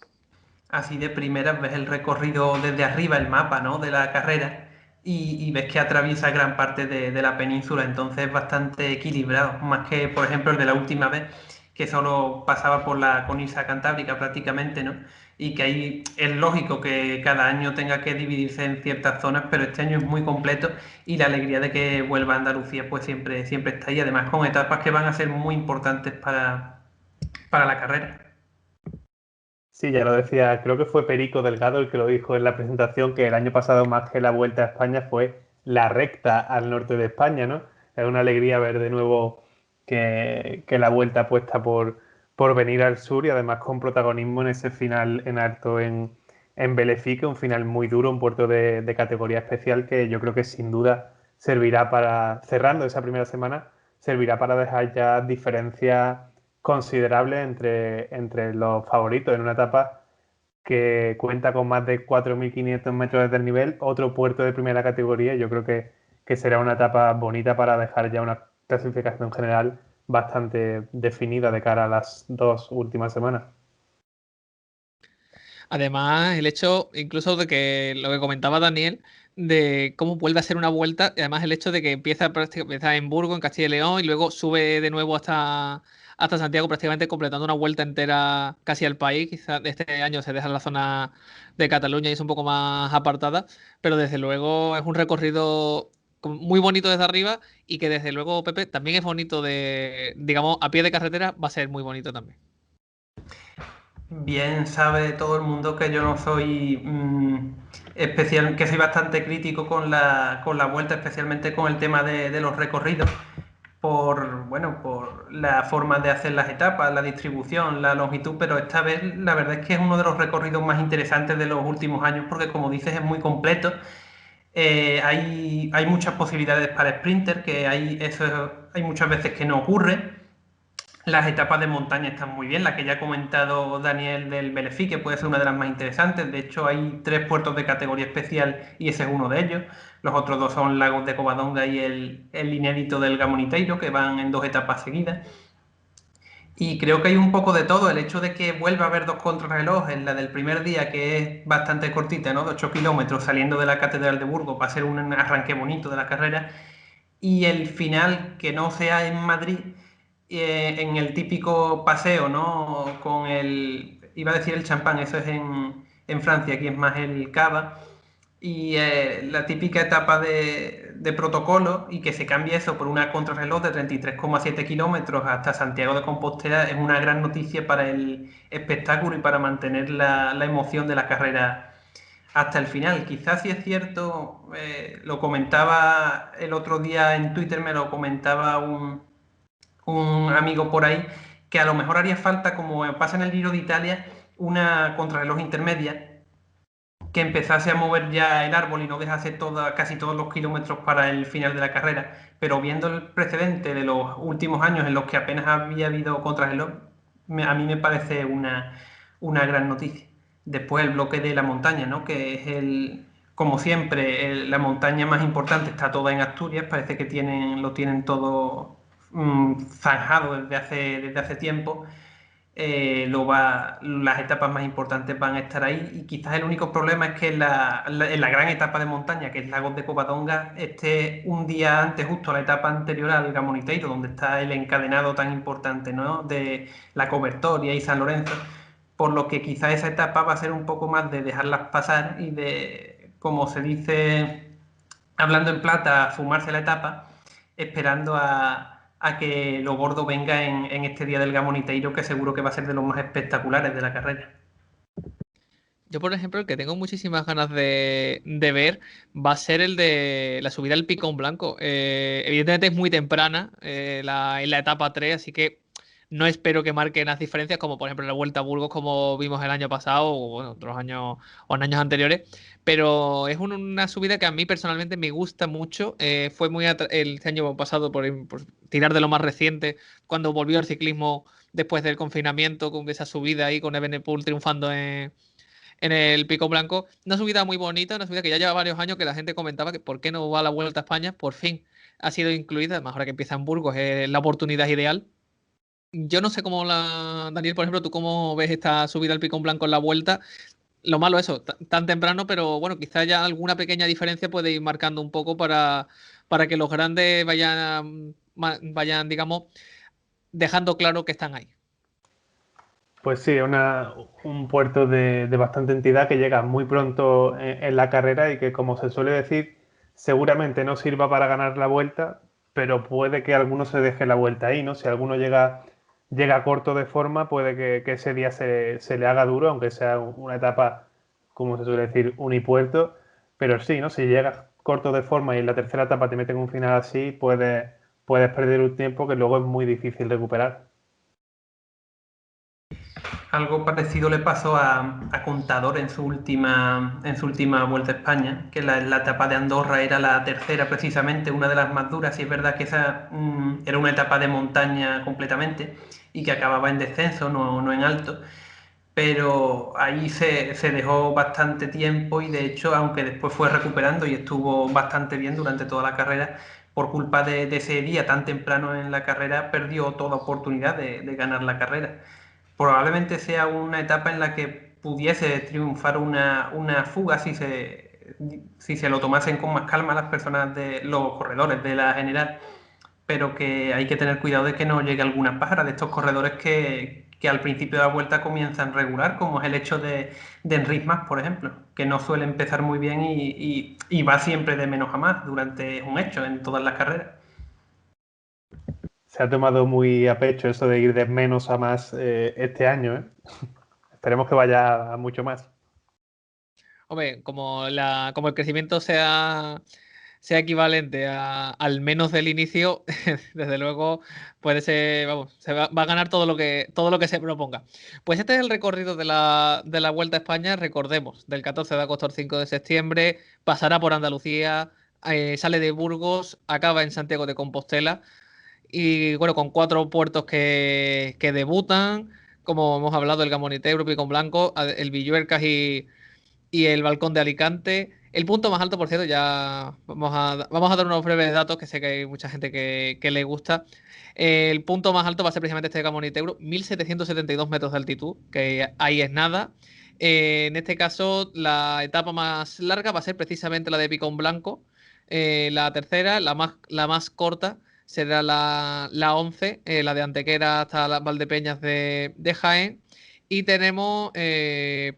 Así de primeras ves el recorrido desde arriba, el mapa, ¿no?, de la carrera, y ves que atraviesa gran parte de la península, entonces es bastante equilibrado, más que, por ejemplo, el de la última vez, que solo pasaba por la cornisa cantábrica prácticamente, ¿no? Y que ahí es lógico que cada año tenga que dividirse en ciertas zonas, pero este año es muy completo y la alegría de que vuelva a Andalucía pues siempre, siempre está ahí, además con etapas que van a ser muy importantes para la carrera. Sí, ya lo decía, creo que fue Perico Delgado el que lo dijo en la presentación, que el año pasado más que la Vuelta a España fue la recta al norte de España, ¿no? Es una alegría ver de nuevo que la Vuelta apuesta por venir al sur y además con protagonismo en ese final en alto en Belefique, un final muy duro, un puerto de categoría especial que yo creo que sin duda servirá para, cerrando esa primera semana, servirá para dejar ya diferencias considerable entre los favoritos en una etapa que cuenta con más de 4.500 metros desde el nivel, otro puerto de primera categoría. Yo creo que será una etapa bonita para dejar ya una clasificación general bastante definida de cara a las 2 últimas semanas. Además, el hecho, incluso de que lo que comentaba Daniel, de cómo vuelve a ser una vuelta, y además el hecho de que empieza en Burgos, en Castilla y León, y luego sube de nuevo hasta Santiago, prácticamente completando una vuelta entera casi al país. Quizás este año se deja la zona de Cataluña y es un poco más apartada, pero desde luego es un recorrido muy bonito desde arriba y que desde luego, Pepe, también es bonito digamos, a pie de carretera va a ser muy bonito también. Bien sabe todo el mundo que yo no soy especial, que soy bastante crítico con la vuelta, especialmente con el tema de los recorridos, por la forma de hacer las etapas, la distribución, la longitud, pero esta vez la verdad es que es uno de los recorridos más interesantes de los últimos años, porque como dices es muy completo. Hay muchas posibilidades para sprinter, hay muchas veces que no ocurre. Las etapas de montaña están muy bien, la que ya ha comentado Daniel del Belefique, que puede ser una de las más interesantes. De hecho, hay 3 puertos de categoría especial y ese es uno de ellos. Los otros 2 son Lagos de Covadonga y el inédito del Gamoniteiro, que van en 2 etapas seguidas. Y creo que hay un poco de todo. El hecho de que vuelva a haber 2 contrarreloj, en la del primer día, que es bastante cortita, ¿no?, de 8 kilómetros, saliendo de la Catedral de Burgos, va a ser un arranque bonito de la carrera. Y el final, que no sea en Madrid, en el típico paseo, ¿no? Iba a decir el champán, eso es en Francia, aquí es más el cava, y la típica etapa de protocolo, y que se cambie eso por una contrarreloj de 33,7 kilómetros hasta Santiago de Compostela, es una gran noticia para el espectáculo y para mantener la emoción de la carrera hasta el final. Quizás sí es cierto, lo comentaba el otro día en Twitter, me lo comentaba un amigo por ahí, que a lo mejor haría falta, como pasa en el Giro de Italia, una contrarreloj intermedia que empezase a mover ya el árbol y no dejase casi todos los kilómetros para el final de la carrera. Pero viendo el precedente de los últimos años en los que apenas había habido contrarreloj, a mí me parece una gran noticia. Después el bloque de la montaña, ¿no?, que es como siempre, la montaña más importante está toda en Asturias, parece que lo tienen todo zanjado desde hace tiempo. las etapas más importantes van a estar ahí, y quizás el único problema es que en la gran etapa de montaña, que es Lagos de Covadonga, esté un día antes, justo a la etapa anterior al Gamoniteiro, donde está el encadenado tan importante, ¿no?, de la Cobertoria y San Lorenzo, por lo que quizás esa etapa va a ser un poco más de dejarlas pasar y de, como se dice hablando en plata, fumarse la etapa, esperando a que lo gordo venga en este día del Gamoniteiro, que seguro que va a ser de los más espectaculares de la carrera. Yo, por ejemplo, el que tengo muchísimas ganas de ver va a ser el de la subida al Picón Blanco. Evidentemente es muy temprana en la etapa 3, así que no espero que marquen las diferencias, como por ejemplo la Vuelta a Burgos, como vimos el año pasado o bueno, otros años o en años anteriores. Pero es una subida que a mí personalmente me gusta mucho. Fue este año pasado, por tirar de lo más reciente, cuando volvió el ciclismo después del confinamiento, con esa subida ahí, con Evenepoel triunfando en el Pico Blanco. Una subida muy bonita, una subida que ya lleva varios años que la gente comentaba que por qué no va a la Vuelta a España. Por fin ha sido incluida, además ahora que empieza en Burgos es la oportunidad ideal. Yo no sé cómo Daniel, por ejemplo, tú cómo ves esta subida al Picón Blanco en la Vuelta. Lo malo eso, tan temprano, pero bueno, quizá ya alguna pequeña diferencia puede ir marcando un poco para que los grandes vayan, digamos, dejando claro que están ahí. Pues sí, un puerto de bastante entidad que llega muy pronto en la carrera y que, como se suele decir, seguramente no sirva para ganar la vuelta, pero puede que alguno se deje la vuelta ahí, ¿no? Si alguno llega corto de forma, puede que ese día se le haga duro, aunque sea una etapa, como se suele decir, unipuerto. Pero sí, ¿no? Si llegas corto de forma y en la tercera etapa te meten un final así, puedes perder un tiempo que luego es muy difícil recuperar. Algo parecido le pasó a Contador en su última Vuelta a España, que la etapa de Andorra era la tercera, precisamente, una de las más duras, y es verdad que esa era una etapa de montaña completamente y que acababa en descenso, no en alto, pero ahí se dejó bastante tiempo, y de hecho, aunque después fue recuperando y estuvo bastante bien durante toda la carrera, por culpa de ese día tan temprano en la carrera, perdió toda oportunidad de ganar la carrera. Probablemente sea una etapa en la que pudiese triunfar una fuga si se lo tomasen con más calma las personas, los corredores de la general, pero que hay que tener cuidado de que no llegue alguna pájara de estos corredores que al principio de la vuelta comienzan regular, como es el hecho de Enric Mas, por ejemplo, que no suele empezar muy bien y va siempre de menos a más durante un hecho en todas las carreras. Se ha tomado muy a pecho eso de ir de menos a más este año, ¿eh? Esperemos que vaya a mucho más. Hombre, como el crecimiento sea equivalente al menos del inicio, desde luego puede ser, vamos, va a ganar todo lo que se proponga. Pues este es el recorrido de la Vuelta a España, recordemos, del 14 de agosto al 5 de septiembre, pasará por Andalucía, sale de Burgos, acaba en Santiago de Compostela, y bueno, con 4 puertos que debutan, como hemos hablado, el Gamoniteiro, Picón Blanco, el Villuercas y el Balcón de Alicante. El punto más alto, por cierto, ya vamos a dar unos breves datos que sé que hay mucha gente que le gusta. El punto más alto va a ser precisamente este Gamoniteiro, 1772 metros de altitud, que ahí es nada. En este caso, la etapa más larga va a ser precisamente la de Picón Blanco. La tercera, la más corta, será la 11, la de Antequera hasta las Valdepeñas de Jaén. Y tenemos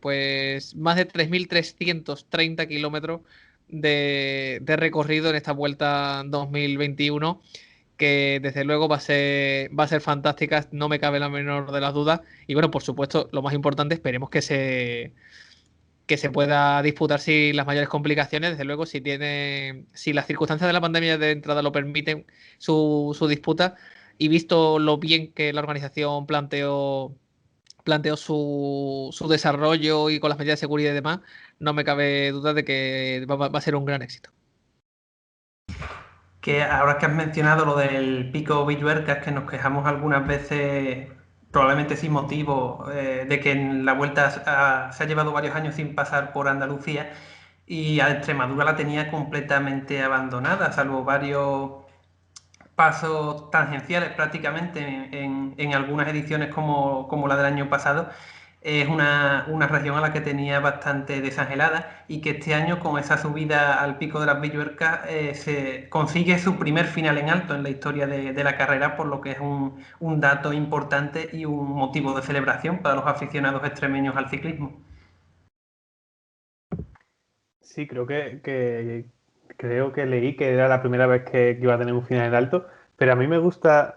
pues más de 3.330 kilómetros de recorrido en esta vuelta 2021, que desde luego va a ser fantástica, no me cabe la menor de las dudas. Y bueno, por supuesto, lo más importante, esperemos que se pueda disputar sin las mayores complicaciones. Desde luego, si las circunstancias de la pandemia de entrada lo permiten, su disputa, y visto lo bien que la organización planteó su desarrollo y con las medidas de seguridad y demás, no me cabe duda de que va a ser un gran éxito. Que ahora que has mencionado lo del pico Villuercas, que nos quejamos algunas veces, probablemente sin motivo, de que en la vuelta se ha llevado varios años sin pasar por Andalucía, y a Extremadura la tenía completamente abandonada, salvo varios pasos tangenciales prácticamente en algunas ediciones como la del año pasado. Es una región a la que tenía bastante desangelada y que este año, con esa subida al pico de las Villuercas, se consigue su primer final en alto en la historia de la carrera, por lo que es un dato importante y un motivo de celebración para los aficionados extremeños al ciclismo. Sí, creo que leí que era la primera vez que iba a tener un final en alto, pero a mí me gusta,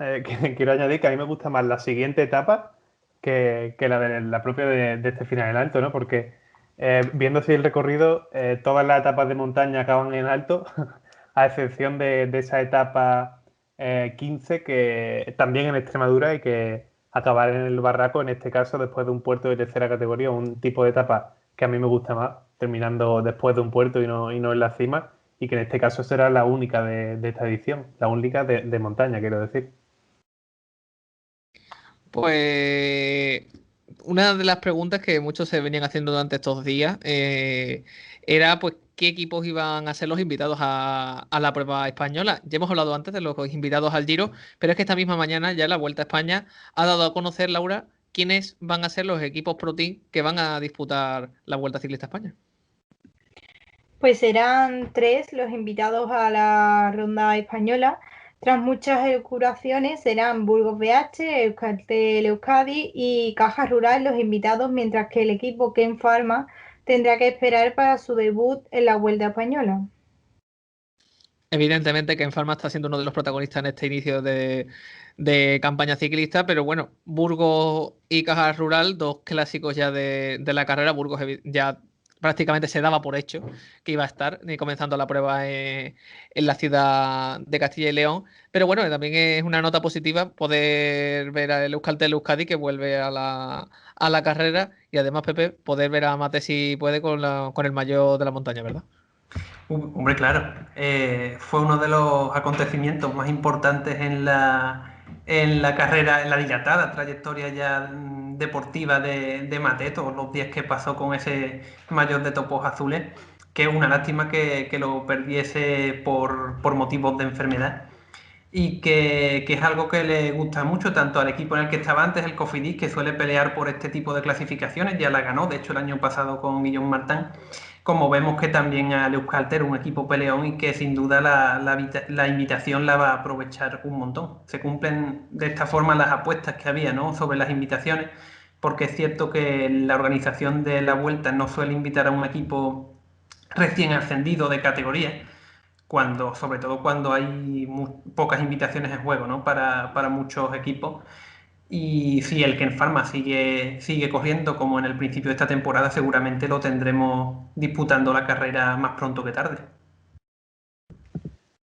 quiero añadir que a mí me gusta más la siguiente etapa que la propia de este final en alto, ¿no? Porque viendo así el recorrido, todas las etapas de montaña acaban en alto, a excepción de esa etapa 15 que también en Extremadura y que acabar en el Barraco, en este caso después de un puerto de tercera categoría, un tipo de etapa que a mí me gusta más, terminando después de un puerto y no en la cima, y que en este caso será la única de esta edición, la única de montaña, quiero decir. Pues una de las preguntas que muchos se venían haciendo durante estos días era pues qué equipos iban a ser los invitados a la prueba española. Ya hemos hablado antes de los invitados al Giro, pero es que esta misma mañana ya la Vuelta a España ha dado a conocer, Laura, quiénes van a ser los equipos Pro Team que van a disputar la Vuelta Ciclista a España. Pues serán 3 los invitados a la ronda española. Tras muchas elucubraciones, serán Burgos BH, Euskaltel Euskadi y Caja Rural los invitados, mientras que el equipo Ken Pharma tendrá que esperar para su debut en la Vuelta Española. Evidentemente que Enfarma está siendo uno de los protagonistas en este inicio de campaña ciclista, pero bueno, Burgos y Caja Rural, dos clásicos ya de la carrera. Burgos ya prácticamente se daba por hecho que iba a estar comenzando la prueba en la ciudad de Castilla y León. Pero bueno, también es una nota positiva poder ver al Euskaltel Euskadi que vuelve a la carrera y además, Pepe, poder ver a Mate si puede con el maillot de la montaña, ¿verdad? Hombre, claro, fue uno de los acontecimientos más importantes en la carrera, en la dilatada trayectoria ya deportiva de Mate, todos los días que pasó con ese maillot de topos azules, que es una lástima que lo perdiese por motivos de enfermedad y que es algo que le gusta mucho tanto al equipo en el que estaba antes, el Cofidis, que suele pelear por este tipo de clasificaciones, ya la ganó, de hecho el año pasado con Guillaume Martin, como vemos que también al Euskaltel, un equipo peleón y que sin duda la invitación la va a aprovechar un montón. Se cumplen de esta forma las apuestas que había, ¿no?, sobre las invitaciones, porque es cierto que la organización de la Vuelta no suele invitar a un equipo recién ascendido de categoría, sobre todo cuando hay pocas invitaciones en juego, ¿no?, para muchos equipos. Y si el Ken Pharma sigue corriendo como en el principio de esta temporada, seguramente lo tendremos disputando la carrera más pronto que tarde.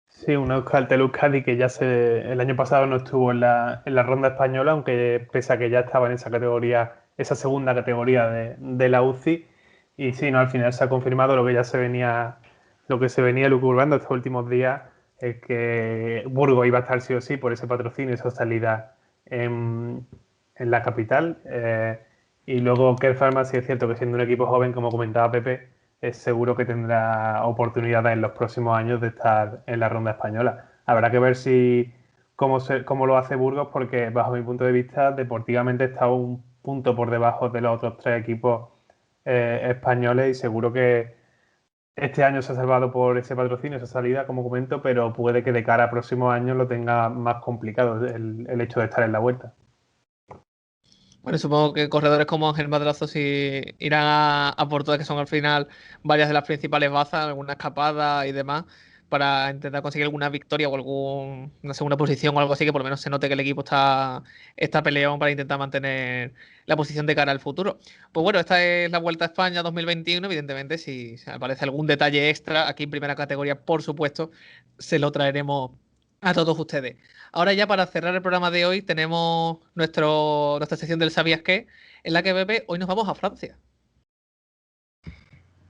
Sí, un Euskaltel Euskadi que el año pasado no estuvo en la ronda española, aunque pese a que ya estaba en esa categoría, esa segunda categoría de la UCI. Y sí, no, al final se ha confirmado lo que se venía elucubrando estos últimos días, es que Burgos iba a estar sí o sí por ese patrocinio, esa salida en la capital. Y luego Ken Pharma, sí es cierto que siendo un equipo joven, como comentaba Pepe, es seguro que tendrá oportunidades en los próximos años de estar en la ronda española. Habrá que ver cómo lo hace Burgos, porque bajo mi punto de vista, deportivamente está un punto por debajo de los otros 3 equipos españoles, y seguro que este año se ha salvado por ese patrocinio, esa salida, como comento, pero puede que de cara a próximos años lo tenga más complicado el hecho de estar en la vuelta. Bueno, supongo que corredores como Ángel Madrazo sí irán a por todas, que son al final varias de las principales bazas, alguna escapada y demás, para intentar conseguir alguna victoria o una segunda posición o algo así, que por lo menos se note que el equipo está peleón para intentar mantener la posición de cara al futuro. Pues bueno, esta es la Vuelta a España 2021. Evidentemente, si aparece algún detalle extra aquí en primera categoría, por supuesto, se lo traeremos a todos ustedes. Ahora ya para cerrar el programa de hoy tenemos nuestra sección del ¿Sabías qué?, en la que, Pepe, hoy nos vamos a Francia.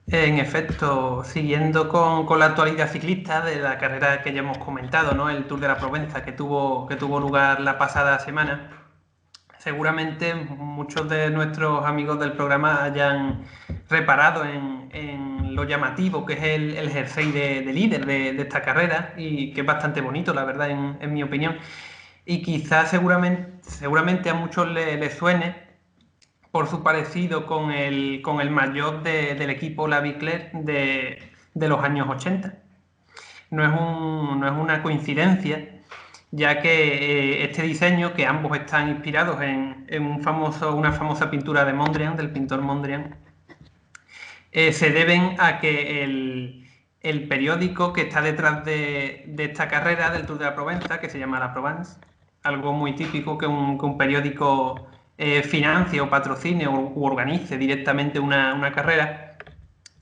En efecto, siguiendo con la actualidad ciclista de la carrera que ya hemos comentado, ¿no?, el Tour de la Provenza que tuvo lugar la pasada semana, seguramente muchos de nuestros amigos del programa hayan reparado en lo llamativo que es el jersey de líder de esta carrera, y que es bastante bonito, la verdad, en mi opinión. Y quizás seguramente a muchos les suene por su parecido con el maillot del equipo La Viclair de los años 80. No es una coincidencia, ya que este diseño, que ambos están inspirados en una famosa pintura de Mondrian, del pintor Mondrian, se deben a que el periódico que está detrás de esta carrera del Tour de la Provenza, que se llama La Provence, algo muy típico que un periódico financie o patrocine u organice directamente una carrera.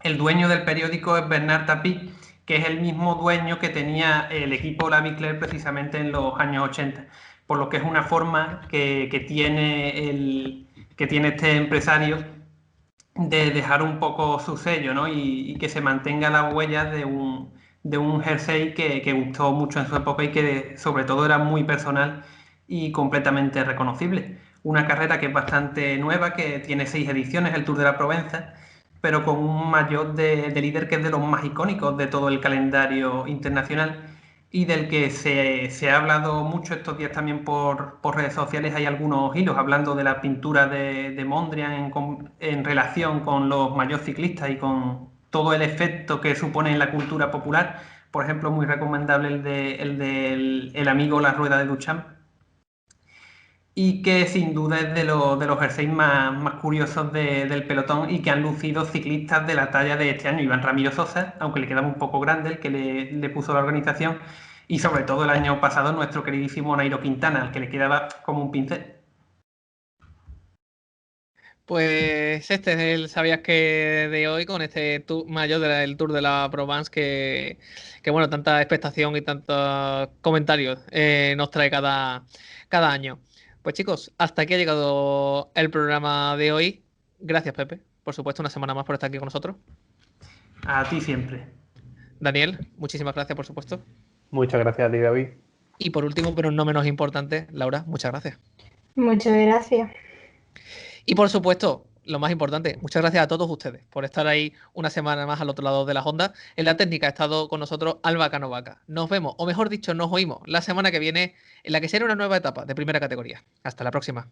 El dueño del periódico es Bernard Tapie, que es el mismo dueño que tenía el equipo La Viclair precisamente en los años 80, por lo que es una forma que tiene este empresario de dejar un poco su sello, ¿no? Y que se mantenga la huella de un jersey que gustó mucho en su época y que sobre todo era muy personal y completamente reconocible. Una carrera que es bastante nueva, que tiene 6 ediciones, el Tour de la Provenza, pero con un maillot de líder que es de los más icónicos de todo el calendario internacional y del que se ha hablado mucho estos días también por redes sociales. Hay algunos hilos hablando de la pintura de Mondrian en relación con los maillots ciclistas y con todo el efecto que supone en la cultura popular. Por ejemplo, muy recomendable el del amigo La Rueda de Duchamp, y que sin duda es de los jerseys más curiosos del pelotón y que han lucido ciclistas de la talla de este año. Iván Ramiro Sosa, aunque le quedaba un poco grande el que le puso la organización, y sobre todo el año pasado nuestro queridísimo Nairo Quintana, al que le quedaba como un pincel. Pues este es el Sabías que de hoy, con este mayor del Tour de la Provence que bueno, tanta expectación y tantos comentarios nos trae cada año. Pues chicos, hasta aquí ha llegado el programa de hoy. Gracias, Pepe. Por supuesto, una semana más por estar aquí con nosotros. A ti siempre. Daniel, muchísimas gracias, por supuesto. Muchas gracias a ti, David. Y por último, pero no menos importante, Laura, muchas gracias. Muchas gracias. Y por supuesto, lo más importante, muchas gracias a todos ustedes por estar ahí una semana más al otro lado de las ondas. En la técnica ha estado con nosotros Alba Canovaca. Nos vemos, o mejor dicho, nos oímos la semana que viene, en la que será una nueva etapa de primera categoría. Hasta la próxima.